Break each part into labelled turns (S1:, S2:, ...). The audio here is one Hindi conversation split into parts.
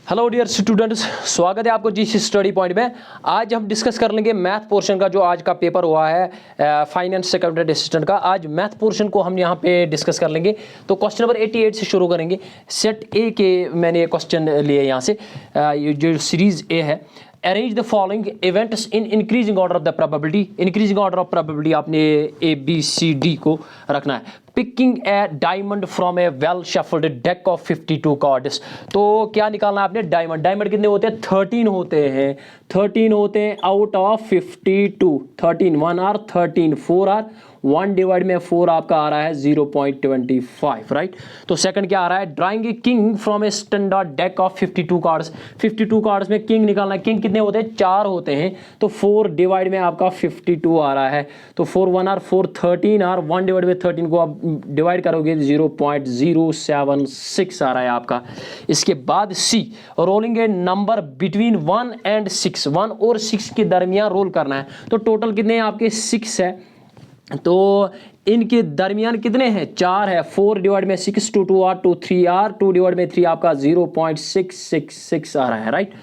S1: हेलो डियर स्टूडेंट्स, स्वागत है आपको जी स्टडी पॉइंट में। आज हम डिस्कस कर लेंगे मैथ पोर्शन का जो आज का पेपर हुआ है फाइनेंस सेकेंडरी असिस्टेंट का। आज मैथ पोर्शन को हम यहाँ पे डिस्कस कर लेंगे। तो क्वेश्चन नंबर 88 से शुरू करेंगे। सेट ए के मैंने क्वेश्चन लिए यहाँ से, ये जो सीरीज ए है। Arrange the following events in increasing order of the probability. Increasing order of probability आपने ए बी सी डी को रखना है। Picking A diamond from A well shuffled deck of 52 cards. तो क्या निकालना है आपने? डायमंड। डायमंड कितने होते हैं? 13 होते हैं। 13 होते हैं out of 52। 13 1 or 13 4 or 1 divide में 4 आपका आ रहा है 0.25, राइट। तो सेकंड क्या आ रहा है? Drawing a king from a standard deck of 52 cards. 52 cards में किंग निकालना है। किंग कितने होते हैं? 4 होते हैं। तो 4 डिवाइड में आपका 52 आ रहा है। तो 4 1 आर 4 13 आर 1 डिवाइड में 13 को आप डिवाइड करोगे 0.076 आ रहा है आपका। इसके बाद C, rolling a number between 1 and 6। 1 और 6 के दरमियान रोल करना है। तो टोटल कितने हैं आपके? 6 है। तो इनके दरमियान कितने हैं? 4 है। 4 डिवाइड में 6 2 2 आर 2 3 आर 2 डिवाइड में 3 आपका 0.666 आ रहा है, राइट।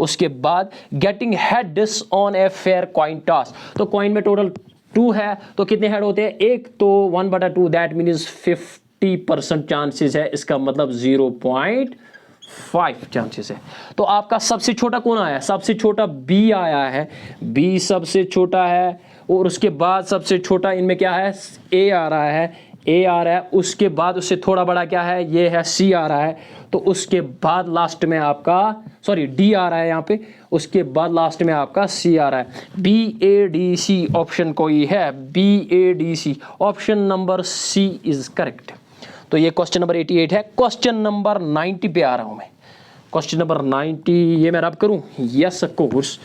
S1: उसके बाद getting heads on a fair coin toss. तो कॉइन में टोटल 2 है, तो कितने हेड होते हैं? एक। तो 1/2 दैट मीन्स 50% चांसेस है। इसका मतलब 0.5 चांसेस है। तो आपका सबसे छोटा कौन आया है? सबसे छोटा बी आया है। बी सबसे छोटा है। और उसके बाद सबसे छोटा इनमें क्या है? ए आ रहा है। ए आ रहा है। उसके बाद उससे थोड़ा बड़ा क्या है? ये है सी आ रहा है। तो उसके बाद लास्ट में आपका डी आ रहा है यहाँ पे। उसके बाद लास्ट में आपका सी आ रहा है। BADC ऑप्शन कोई है? BADC option number C is correct. तो ये क्वेश्चन नंबर 88 है। क्वेश्चन नंबर 90 पे आ रहा हूँ मैं। क्वेश्चन नंबर 90 ये मैं रब करूं? यस ऑफ कोर्स,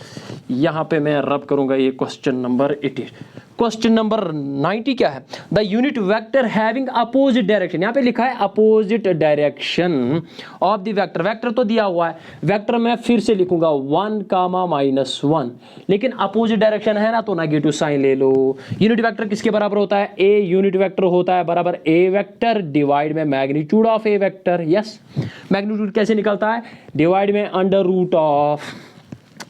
S1: यहाँ पे मैं रब करूंगा ये क्वेश्चन नंबर 88। क्वेश्चन नंबर 90 क्या है? The unit vector having opposite direction. यहाँ पे लिखा है opposite direction of the vector. Vector तो दिया हुआ है। वेक्टर मैं फिर से लिखूंगा 1, -1, लेकिन अपोजिट डायरेक्शन है ना, तो नेगेटिव साइन ले लो। यूनिट वेक्टर किसके बराबर होता है? ए यूनिट वेक्टर होता है बराबर ए वेक्टर डिवाइड में magnitude of A vector. Yes, magnitude कैसे निकलता है? डिवाइड में under root of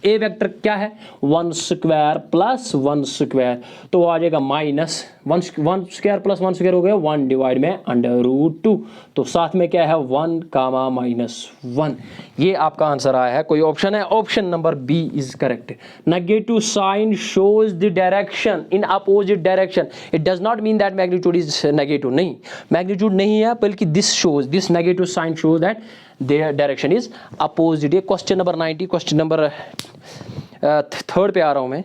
S1: A vector क्या है? 1 स्क्वायर प्लस 1 स्क्वायर। तो आ जाएगा माइनस 1 स्क्वायर प्लस 1 स्क्वायर हो गया 1 डिवाइड में अंडर रूट 2। तो साथ में क्या है? 1, -1। ये आपका आंसर आया है। कोई ऑप्शन है? Option number B is correct. Negative sign shows the direction in opposite direction. It does not mean that magnitude is negative. नहीं, मैग्नीट्यूड नहीं है, बल्कि this negative sign shows that their direction is opposite। ये क्वेश्चन नंबर 90। क्वेश्चन नंबर 3 पे आ रहा हूं मैं।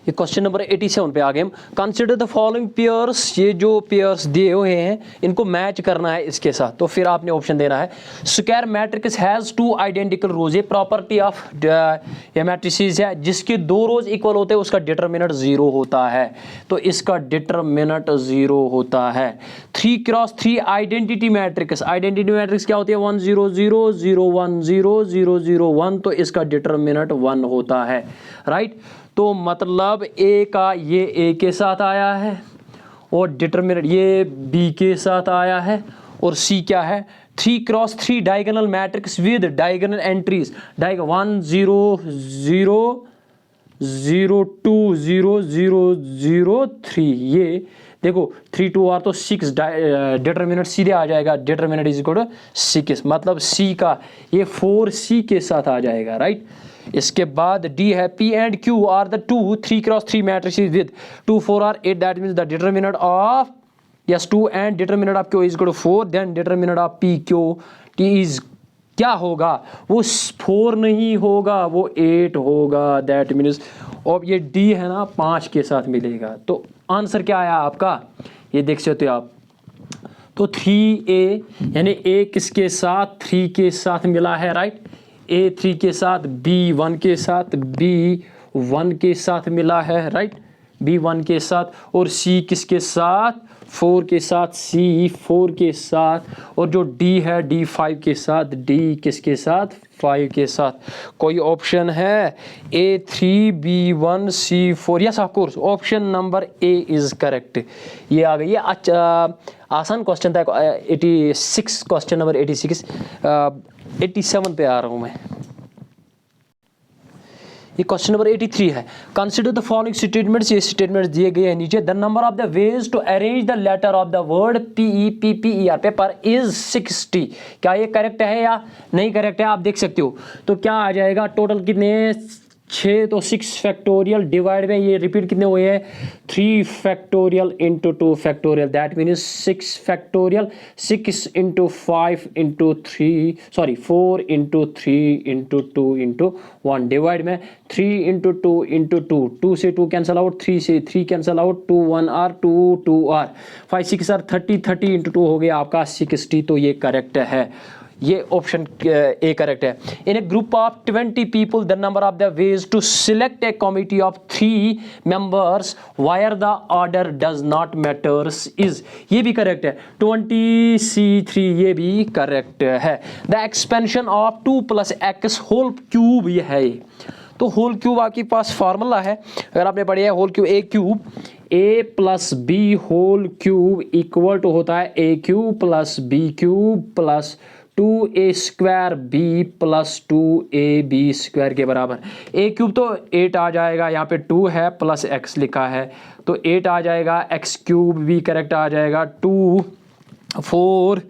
S1: ये क्वेश्चन नंबर 87 पे आ गए हम। Consider the following pairs. ये जो पेयर्स दिए हुए हैं इनको मैच करना है इसके साथ। तो फिर आपने ऑप्शन देना है। स्क्वायर मैट्रिक्स हैज 2 आइडेंटिकल रोज। ये प्रॉपर्टी ऑफ ये मैट्रिसेस है। जिसके 2 रोज इक्वल होते हैं उसका डिटरमिनेंट 0 होता है। तो इसका डिटरमिनेंट 0 होता है। 3x3 identity matrix. Identity matrix क्या होती है? 1 0 0 0 1 0 0 0 1। तो इसका डिटरमिनेंट 1 होता है, राइट। तो मतलब ए का ये ए के साथ आया है और डिटरमिनेंट ये बी के साथ आया है। और सी क्या है? 3x3 diagonal matrix with diagonal entries. 1 0 0 0 2 0 0 0 3। ये देखो 3 2 आर तो 6 डिटरमिनेंट सीधे आ जाएगा। Determinant is equal to 6। मतलब सी का ये 4C के साथ आ जाएगा, राइट। इसके बाद डी है P and Q are the 2 3x3 matrices with 2 4 are 8। That means the determinant of 2 and determinant of Q is equal to 4। Then determinant of PQ T is क्या होगा? वो 4 नहीं होगा, वो 8 होगा। दैट मीन्स अब ये D है ना 5 के साथ मिलेगा। तो आंसर क्या आया आपका? ये देख सकते हो आप। तो 3A यानी A किसके साथ? 3 के साथ मिला है, राइट। A 3 के साथ, B 1 के साथ, B 1 के साथ मिला है, राइट। B 1 के साथ। और C किसके साथ? 4 के साथ। C 4 के साथ। और जो D है D 5 के साथ। D किसके साथ? 5 के साथ। कोई ऑप्शन है? A3 B1 C4। Yes of course, option number A is correct. ये आ गई। ये अच्छा आसान क्वेश्चन था। 86 क्वेश्चन नंबर 86 87 पे आ रहा हूँ मैं। ये क्वेश्चन नंबर 83 है। कंसिडर द फॉलोइंग स्टेटमेंट्स, ये स्टेटमेंट्स दिए गए हैं नीचे। The number of the ways to arrange the letter of the word PEPPER pepper is 60। क्या ये करेक्ट है या नहीं करेक्ट है, आप देख सकते हो। तो क्या आ जाएगा, टोटल कितने 6, तो 6 फैक्टोरियल डिवाइड में ये रिपीट कितने हुए हैं 3 factorial into 2 factorial, that means 6 factorial, 6 into 5 into 3 sorry 4 into 3 into 2 into 1 divide में 3 इंटू 2 इंटू 2, 2 से 2 कैंसल आउट, 3 से 3 cancel out, 2 1 are 2 2 are 5 6 are 30, 30 into 2 हो गया आपका 60। तो ये करेक्ट है, ये ऑप्शन ए करेक्ट है। In a group of 20 people the number of the ways to select a committee of 3 members where the order does not matters is, ये भी करेक्ट है। 20C3 ये भी करेक्ट है। The expansion of 2 + x whole cube, ये है ये। तो होल क्यूब आपके पास फार्मूला है, अगर आपने पढ़ा है whole cube, A cube a + b whole cube equal to होता है a cube + b cube + 2a² b + 2ab² के बराबर। a क्यूब तो 8 आ जाएगा, यहाँ पे 2 है प्लस x लिखा है तो 8 आ जाएगा, x क्यूब भी करेक्ट आ जाएगा, 2 4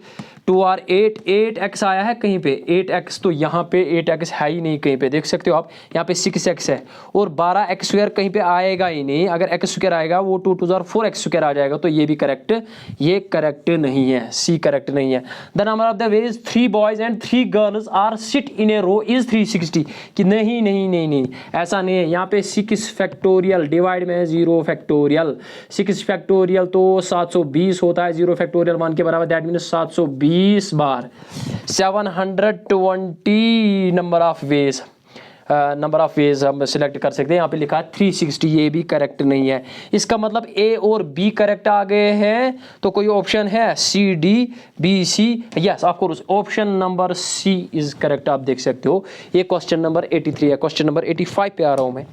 S1: 2 और 8 8x आया है कहीं पे 8x, तो यहाँ पे 8x है ही नहीं कहीं पे, देख सकते हो आप, यहाँ पे 6x है और 12x² कहीं पे आएगा ही नहीं। अगर x² आएगा वो 2 2 और 4x² आ जाएगा, तो ये भी करेक्ट, ये करेक्ट नहीं है, सी करेक्ट नहीं है। The number of the ways 3 boys and 3 girls are sit in a row is 360, कि नहीं नहीं नहीं नहीं ऐसा नहीं है। यहाँ पे 6 फैक्टोरियल डिवाइड में 0 फैक्टोरियल, 6 फैक्टोरियल तो 720 होता है, 0 फैक्टोरियल 1 के बराबर, that means 720 bar 720 number of ways, number of ways हम सिलेक्ट कर सकते हैं। यहाँ पे लिखा है 360, ये भी करेक्ट नहीं है। इसका मतलब ए और बी करेक्ट आ गए हैं, तो कोई ऑप्शन है C D B C, yes of course option number C is correct, आप देख सकते हो। ये क्वेश्चन नंबर 83 है। क्वेश्चन नंबर 85 पे आ रहा हूँ मैं।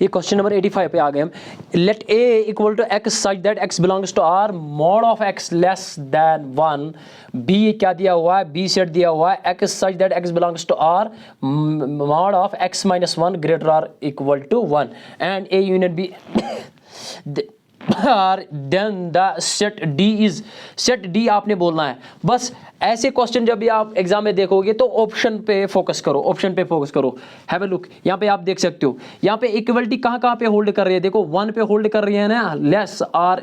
S1: ये क्वेश्चन नंबर 85 पे आ गए हम। Let a equal to x such that x belongs to r mod of x less than 1, b क्या दिया हुआ है, b सेट दिया हुआ है, x such that x belongs to r mod of x - 1 greater r equal to 1 and a union b then the set d is, set d आपने बोलना है। बस ऐसे क्वेश्चन जब भी आप एग्जाम में देखोगे तो ऑप्शन पे फोकस करो, ऑप्शन पे फोकस करो। हैव अ लुक, यहाँ पे आप देख सकते हो, यहाँ पे इक्वलिटी कहाँ पे होल्ड कर रही है, देखो 1 पे होल्ड कर रही है ना, less or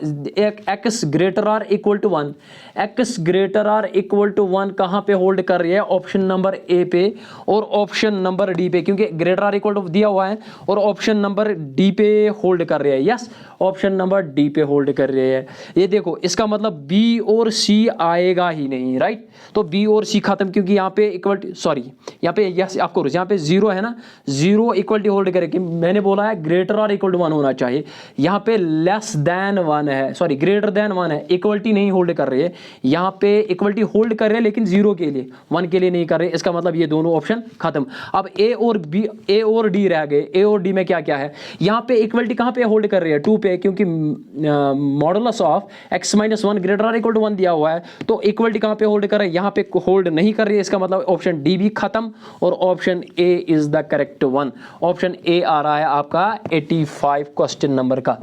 S1: x greater or equal to 1, x greater or equal to 1 कहाँ पे होल्ड कर रही है, ऑप्शन नंबर ए पे और ऑप्शन नंबर डी पे, क्योंकि ग्रेटर आर इक्वल टू दिया हुआ है और ऑप्शन नंबर डी पे होल्ड कर रही है। यस, ऑप्शन नंबर डी पे होल्ड कर रही है। ये देखो, इसका मतलब बी और सी आएगा ही नहीं, राइट। तो बी और सी खत्म, क्योंकि यहाँ पे इक्वलिटी, सॉरी यहाँ पे यस ऑफ कोर्स यहाँ पे 0 है ना, 0 इक्वलिटी होल्ड करेगी। मैंने बोला है ग्रेटर और इक्वल टू 1 होना चाहिए, यहाँ पे लेस देन 1 है, सॉरी ग्रेटर देन 1 है, इक्वलिटी नहीं होल्ड कर रही है। यहाँ पे इक्वलिटी होल्ड कर रहे हैं लेकिन 0 के लिए, 1 के लिए नहीं कर रहे। इसका मतलब ये दोनों ऑप्शन खत्म। अब ए और बी, ए और डी रह गए। ए और डी में क्या क्या है, यहाँ पे इक्वलिटी कहाँ पे होल्ड कर रही है, 2 पे, क्योंकि मॉडुलस ऑफ x - 1 ग्रेटर और इक्वल टू 1 दिया हुआ है, तो इक्वलिटी कहाँ पे होल्ड कर रहा है, यहाँ पे होल्ड नहीं कर रही है। इसका मतलब ऑप्शन डी भी खत्म और option A is the correct one. Option A आ रहा है आपका 85 क्वेश्चन नंबर का।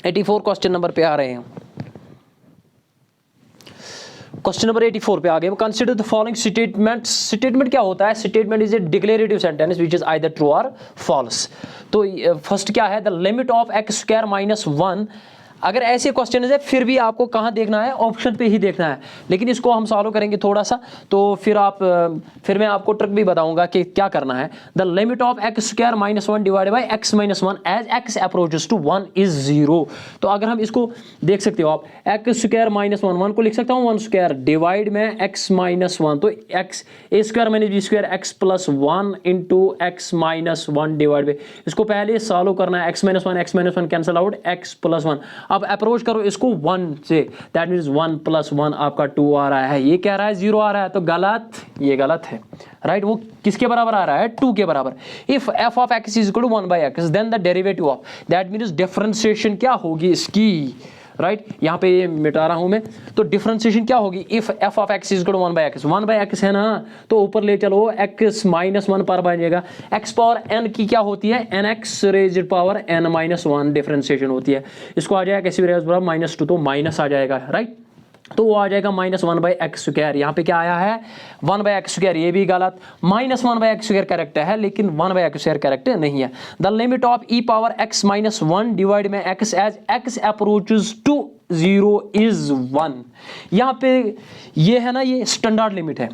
S1: 84 क्वेश्चन नंबर पे आ रहे हैं, क्वेश्चन नंबर 84 पे आ गए। Consider the following statements. Statement क्या होता है, statement is a declarative sentence which is either true और फॉल्स। तो फर्स्ट क्या है, द लिमिट ऑफ x² - 1। अगर ऐसे क्वेश्चन है फिर भी आपको कहाँ देखना है, ऑप्शन पे ही देखना है, लेकिन इसको हम सॉल्व करेंगे थोड़ा सा, तो फिर मैं आपको ट्रिक भी बताऊंगा कि क्या करना है। The limit of x² - 1 divided by x - 1 as x approaches to 1 is 0। तो अगर हम इसको देख सकते हो आप, x² - 1 को लिख सकता हूँ 1² डिवाइड में x - 1, तो x a² - b² x + 1 into x - 1 divide by, इसको पहले सॉल्व करना है, x - 1 कैंसिल आउट, x + 1। अब अप्रोच करो इसको 1 से, दैट मीन्स 1 + 1 आपका 2 आ रहा है, ये कह रहा है 0 आ रहा है, तो गलत, ये गलत है, राइट। वो किसके बराबर आ रहा है, 2 के बराबर। If f of x is equal to 1/x then the derivative of, that means differentiation क्या होगी इसकी, राइट, यहाँ पे ये मिटा रहा हूँ मैं। तो डिफरेंशिएशन क्या होगी, if F of X is equal to 1/x, 1/x है ना, तो ऊपर ले चलो x माइनस 1 पर बनेगा। x पावर n की क्या होती है, nx raised power n minus 1 differentiation होती है। इसको आ जाएगा कैसे बराबर -2, तो माइनस आ जाएगा, राइट। तो वो आ जाएगा -1/x²। यहाँ पे क्या आया है 1/x², ये भी गलत। -1/x² करेक्ट है, लेकिन 1/x² करेक्ट नहीं है। The limit of e power x minus 1 divide में x as x approaches to 0 is 1। यहाँ पे ये है ना, ये स्टैंडर्ड लिमिट है।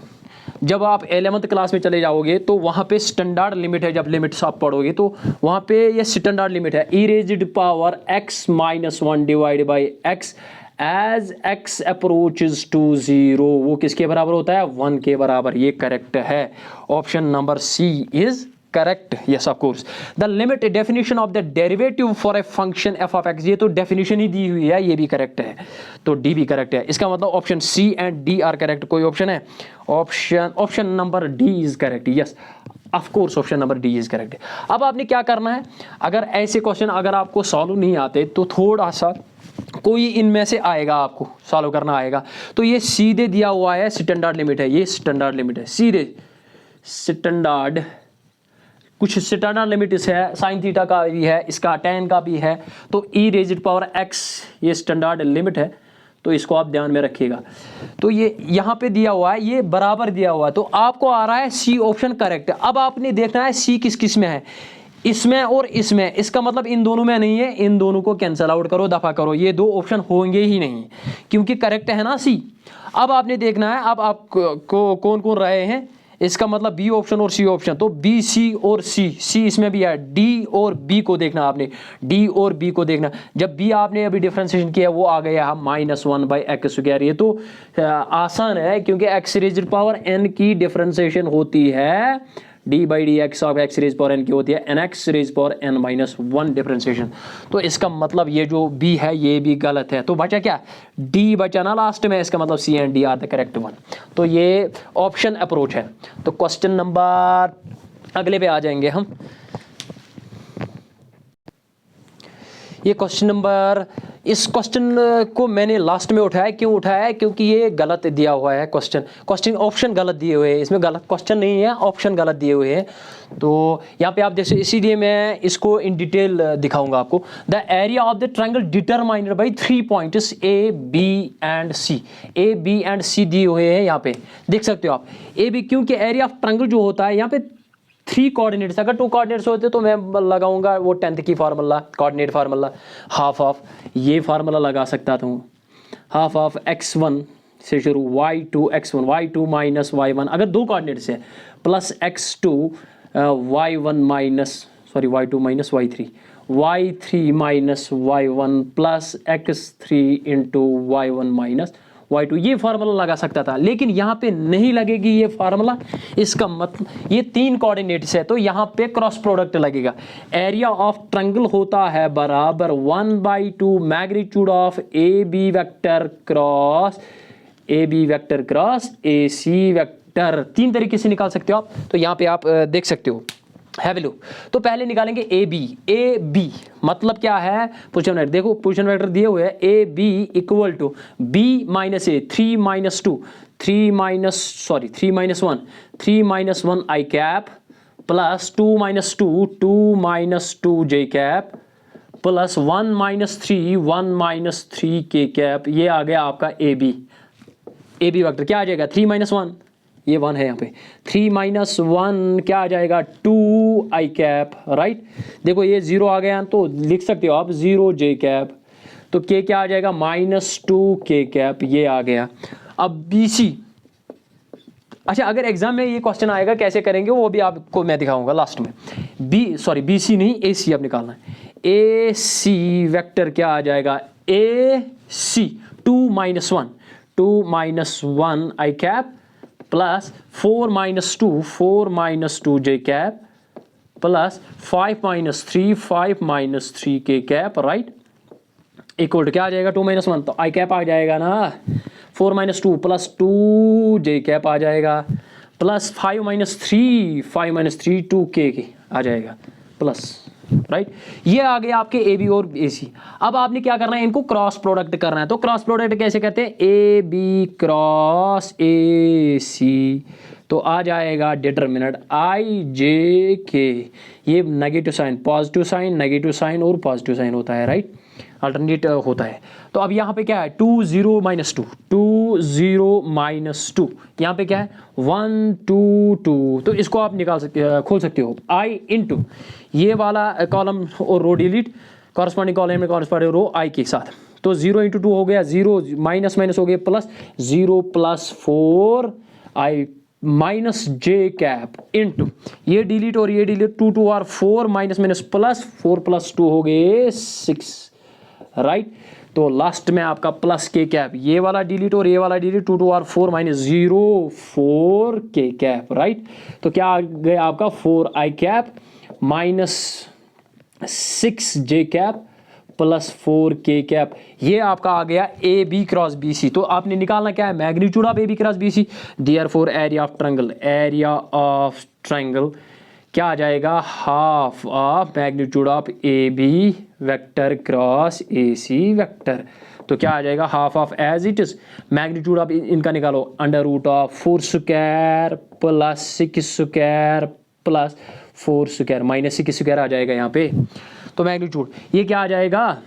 S1: जब आप 11th क्लास में चले जाओगे तो वहाँ पे स्टैंडर्ड लिमिट है, जब लिमिट्स आप पढ़ोगे तो वहाँ पे ये स्टैंडर्ड लिमिट है, e raised power x minus 1 divide by x as x approaches to 0, वो किसके बराबर होता है, 1 के बराबर। ये करेक्ट है, option number C is correct, yes of course. The limit definition of the derivative for a function F of X, ये तो डेफिनेशन ही दी हुई है, ये भी करेक्ट है, तो डी भी करेक्ट है। इसका मतलब option C and D are correct. कोई ऑप्शन है, option number D is correct, yes of course, option number D is correct. अब आपने क्या करना है, अगर ऐसे क्वेश्चन अगर आपको सॉल्व नहीं आते तो थोड़ा सा कोई इनमें से आएगा, आपको सॉल्व करना आएगा। तो ये सीधे दिया हुआ है, स्टैंडर्ड लिमिट है, ये स्टैंडर्ड लिमिट है, सीधे स्टैंडर्ड, कुछ स्टैंडर्ड लिमिट इस है, साइन थीटा का भी है, इसका tan का भी है। तो e रेज्ड पावर x ये स्टैंडर्ड लिमिट है, तो इसको आप ध्यान में रखिएगा। तो ये यहाँ पे दिया हुआ है, ये बराबर दिया हुआ है, तो आपको आ रहा है सी ऑप्शन करेक्ट। अब आपने देखना है सी किस किस में है, इसमें और इसमें, इसका मतलब इन दोनों में नहीं है, इन दोनों को कैंसिल आउट करो, दफा करो, ये दो ऑप्शन होंगे ही नहीं, क्योंकि करेक्ट है ना सी। अब आपने देखना है, अब आपको कौन कौन रहे हैं, इसका मतलब बी ऑप्शन और सी ऑप्शन, तो बी सी और सी इसमें भी है, डी और बी को देखना आपने, डी और बी को देखना। जब बी आपने अभी डिफरेंशिएशन किया वो आ गया -1/x²। ये तो आसान है, क्योंकि x रेज्ड पावर n की डिफरेंशिएशन होती है d/dx of x raise power n की होती है nx raise power n minus 1 differentiation. तो इसका मतलब ये जो b है ये भी गलत है, तो बचा क्या, d बचा ना लास्ट में, इसका मतलब c and d are the correct one. तो ये ऑप्शन अप्रोच है। तो क्वेश्चन नंबर अगले पे आ जाएंगे हम। ये क्वेश्चन नंबर, इस क्वेश्चन को मैंने लास्ट में उठाया, क्यों उठाया है, क्योंकि ये गलत दिया हुआ है क्वेश्चन ऑप्शन गलत दिए हुए हैं, इसमें गलत क्वेश्चन नहीं है, ऑप्शन गलत दिए हुए हैं। तो यहाँ पे आप देखिए, इसीलिए मैं इसको इन डिटेल दिखाऊंगा आपको। The area of the triangle determined by 3 points A B and C, A B and C दिए हुए हैं, यहाँ पे देख सकते हो आप ए बी, क्योंकि एरिया ऑफ ट्रायंगल जो होता है यहाँ पे 3 कोऑर्डिनेट्स, अगर 2 कोऑर्डिनेट्स होते तो मैं लगाऊंगा वो 10th की formula, coordinate formula, half of ये फार्मूला लगा सकता था, हाफ ऑफ x1 से शुरू y2 x1 y2 minus y1, अगर 2 कोऑर्डिनेट्स है, plus x2 y1 minus sorry y2 minus y3, y3 minus y1 plus x3 into y1 minus y2, ये फार्मूला लगा सकता था, लेकिन यहाँ पे नहीं लगेगी ये फार्मूला। इसका मतलब ये 3 कोऑर्डिनेट्स है, तो यहाँ पे क्रॉस प्रोडक्ट लगेगा। एरिया ऑफ ट्रायंगल होता है बराबर 1/2 magnitude of A B vector cross A C vector. 3 तरीके से निकाल सकते हो आप, तो यहाँ पे आप देख सकते हो, हैव ए लुक। तो पहले निकालेंगे ए बी मतलब क्या है, पोजीशन वेक्टर, देखो पोजीशन वेक्टर दिए हुए हैं, A B equal to B minus A, 3 minus 1 I cap plus 2 minus 2 J cap plus 1 minus 3 K cap. ये आ गया आपका ए बी वेक्टर। क्या आ जाएगा 3 माइनस 1, ये 1 है यहाँ पे, 3 माइनस 1 क्या आ जाएगा 2 आई कैप, राइट। देखो ये 0 आ गया, तो लिख सकते हो आप 0 जे कैप, तो के क्या आ जाएगा -2 के कैप, ये आ गया। अब बी सी, अच्छा अगर एग्जाम में ये क्वेश्चन आएगा कैसे करेंगे वो भी आपको मैं दिखाऊंगा लास्ट में। बी सी नहीं, ए सी अब निकालना है। ए सी वेक्टर क्या आ जाएगा, ए सी 2 minus 1 I cap plus 4 minus 2 J cap plus 5 minus 3 K cap, right, equal to क्या आ जाएगा 2 माइनस 1, तो आई कैप आ जाएगा ना, 4 माइनस 2 प्लस 2 जे कैप आ जाएगा प्लस 5 माइनस 3 2 के आ जाएगा प्लस राइट। ये आ गया आपके ए बी और ए सी। अब आपने क्या करना है, इनको क्रॉस प्रोडक्ट करना है। तो क्रॉस प्रोडक्ट कैसे करते हैं, ए बी क्रॉस ए सी, तो आ जाएगा डिटरमिनेंट आई जे के, ये negative sign positive sign negative sign और पॉजिटिव साइन होता है, राइट, अल्टरनेट होता है। तो अब यहाँ पे क्या है 2 0 -2 2 0 -2, यहाँ पे क्या है 1 2 2, तो इसको आप निकाल सकते खोल सकते हो आई इंटू ये वाला कॉलम और रो डिलीट, कॉरस्पॉन्डिंग कॉलम में कॉरस्पॉन्डिंग रो आई के साथ। तो 0 × 2 हो गया 0, माइनस माइनस हो गया प्लस, 0 + 4 आई माइनस जे कैप इंटू ये डिलीट और ये डिलीट, 2 2 और 4 माइनस माइनस प्लस, 4 + 2 हो गए 6, राइट। तो लास्ट में आपका प्लस के कैप, ये वाला डिलीट और ये वाला डिलीट, 2 2 और 4 - 0 4 के कैप, राइट। तो क्या आ गया आपका 4 I cap minus 6 J cap plus 4 K cap, ये आपका आ गया A B cross B C. तो आपने निकालना क्या है, magnitude of A B cross B C, therefore area of triangle क्या आ जाएगा, half of magnitude of A B vector cross A C vector. तो क्या आ जाएगा, half of as it is magnitude of इनका निकालो, √4² प्लस 6² प्लस 4² माइनस 6² आ जाएगा यहाँ पे। तो मैग्नीट्यूड ये क्या आ जाएगा,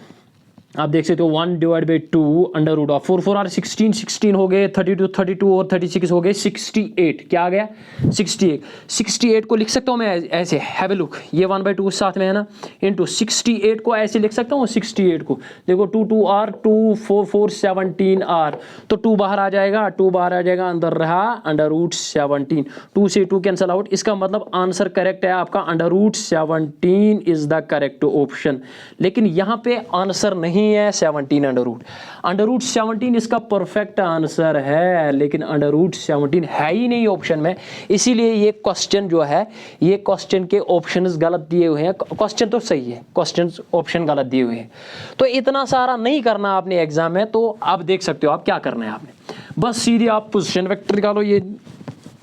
S1: आप देख सकते हो 1/2 √4 4 और 16 16 हो गए, 32 32 और 36 हो गए 68, क्या आ गया 68 को लिख सकता हूँ मैं ऐसे, हैव ए लुक, ये 1/2 साथ में है ना, इंटू 68 को ऐसे लिख सकता हूँ, 68 को देखो 2 2 r 2 4 4 17 r, तो 2 बाहर आ जाएगा, 2 बाहर आ जाएगा, अंदर रहा √17, 2 से 2 कैंसिल आउट, इसका मतलब आंसर करेक्ट है आपका √17 इज द करेक्ट ऑप्शन। लेकिन यहाँ पे आंसर नहीं है 17 √17 इसका परफेक्ट आंसर है, लेकिन √17 है ही नहीं ऑप्शन में, इसीलिए ये क्वेश्चन जो है, ये क्वेश्चन के ऑप्शंस गलत दिए हुए हैं। क्वेश्चन तो सही है, क्वेश्चन ऑप्शन गलत दिए हुए हैं। तो इतना सारा नहीं करना आपने एग्जाम में। तो आप देख सकते हो आप क्या करना है, आपने बस सीधे आप पोजीशन वेक्टर निकालो, ये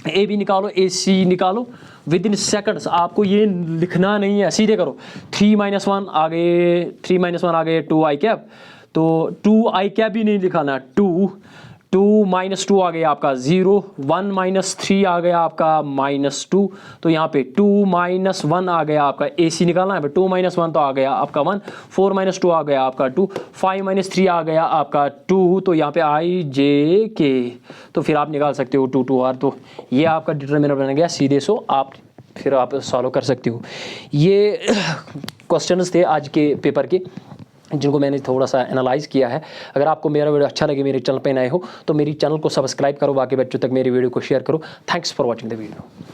S1: ए बी निकालो, ए सी निकालो, विद इन सेकंड्स, आपको ये लिखना नहीं है, सीधे करो। 3 - 1 आ गए, 3 - 1 आ गए 2 आई कैप, तो 2 आई कैप भी नहीं लिखाना, 2 - 2 आ गया आपका 0, 1 - 3 आ गया आपका -2, तो यहाँ पे 2 - 1 आ गया आपका, ए सी निकालना है, 2 - 1 तो आ गया आपका 1, 4 - 2 आ गया आपका 2, 5 - 3 आ गया आपका 2, तो यहाँ पे आई जे के, तो फिर आप निकाल सकते हो 2 2 r, तो ये आपका डिटरमिनेंट बन गया सीधे। सो आप फिर आप सॉल्व कर सकते हो। ये क्वेश्चंस थे आज के पेपर के, जिनको मैंने थोड़ा सा एनालाइज किया है। अगर आपको मेरा वीडियो अच्छा लगे, मेरे चैनल पे नए हो तो मेरी चैनल को सब्सक्राइब करो, बाकी बच्चों तक मेरी वीडियो को शेयर करो। Thanks for watching the video.